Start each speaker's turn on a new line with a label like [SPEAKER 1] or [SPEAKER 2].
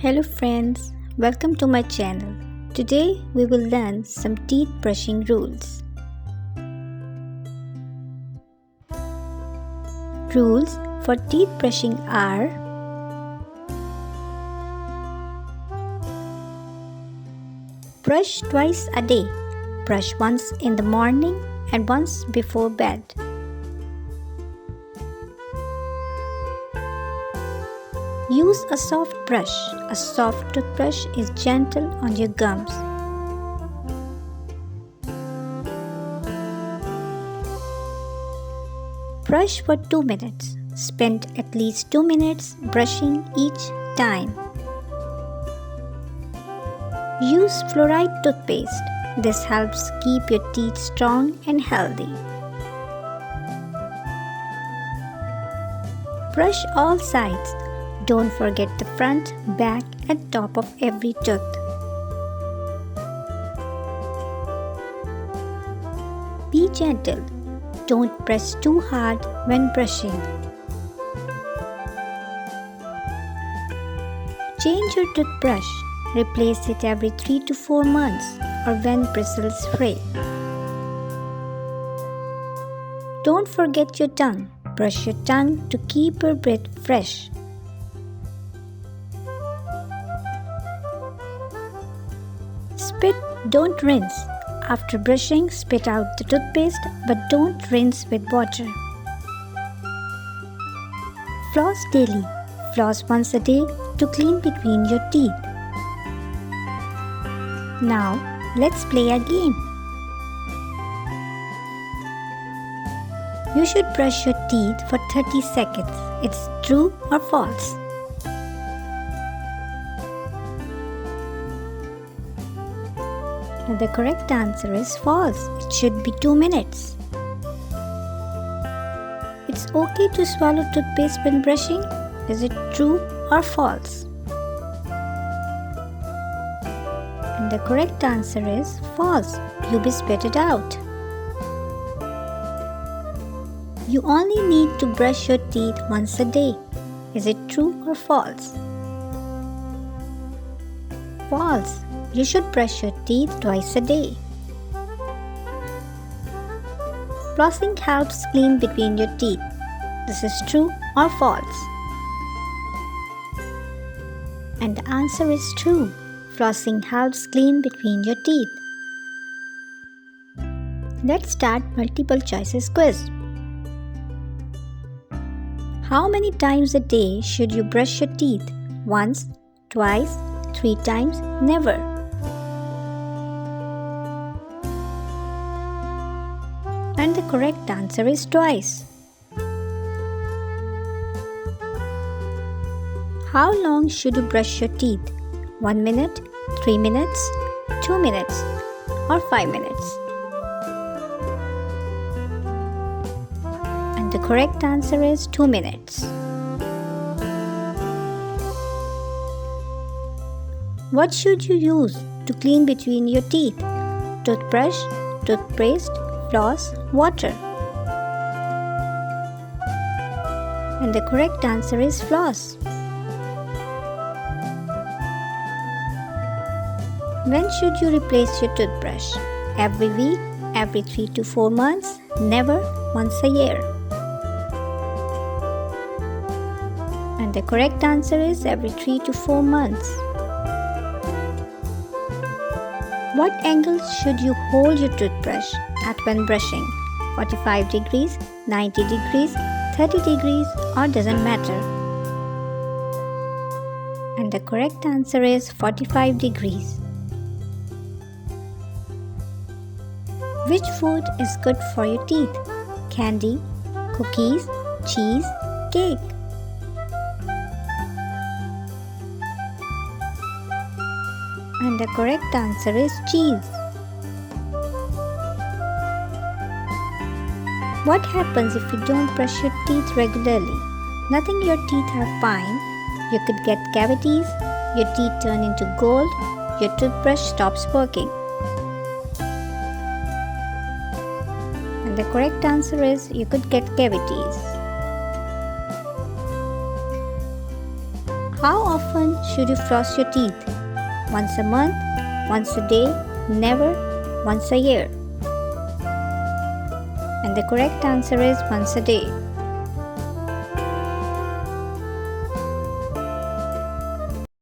[SPEAKER 1] Hello friends, welcome to my channel. Today we will learn some teeth brushing rules. Rules for teeth brushing are: brush twice a day. Brush once in the morning and once before bed. Use a soft brush. A soft toothbrush is gentle on your gums. Brush for 2 minutes. Spend at least 2 minutes brushing each time. Use fluoride toothpaste. This helps keep your teeth strong and healthy. Brush all sides. Don't forget the front, back, and top of every tooth. Be gentle. Don't press too hard when brushing. Change your toothbrush. Replace it every 3 to 4 months or when bristles fray. Don't forget your tongue. Brush your tongue to keep your breath fresh. Spit, don't rinse. After brushing, spit out the toothpaste, but don't rinse with water. Floss daily. Floss once a day to clean between your teeth. Now, let's play a game. You should brush your teeth for 30 seconds. It's true or false? And the correct answer is false. It should be 2 minutes. It's okay to swallow toothpaste when brushing. Is it true or false? And the correct answer is false. You be spit it out. You only need to brush your teeth once a day. Is it true or false? False. You should brush your teeth twice a day. Flossing helps clean between your teeth. This is true or false? And the answer is true. Flossing helps clean between your teeth. Let's start multiple choices quiz. How many times a day should you brush your teeth? Once, twice, 3 times, never. And the correct answer is twice. How long should you brush your teeth? 1 minute, 3 minutes, 2 minutes, or 5 minutes? And the correct answer is 2 minutes. What should you use to clean between your teeth? Toothbrush, toothpaste, floss, water. And the correct answer is floss. When should you replace your toothbrush? Every week, every 3 to 4 months, never once a year. And the correct answer is every 3 to 4 months. What angle should you hold your toothbrush at when brushing? 45 degrees, 90 degrees, 30 degrees, or doesn't matter? And the correct answer is 45 degrees. Which food is good for your teeth? Candy, cookies, cheese, cake. And the correct answer is cheese. What happens if you don't brush your teeth regularly? Nothing, your teeth are fine. You could get cavities, your teeth turn into gold, your toothbrush stops working. And the correct answer is you could get cavities. How often should you floss your teeth? Once a month? Once a day? Never? Once a year? And the correct answer is once a day.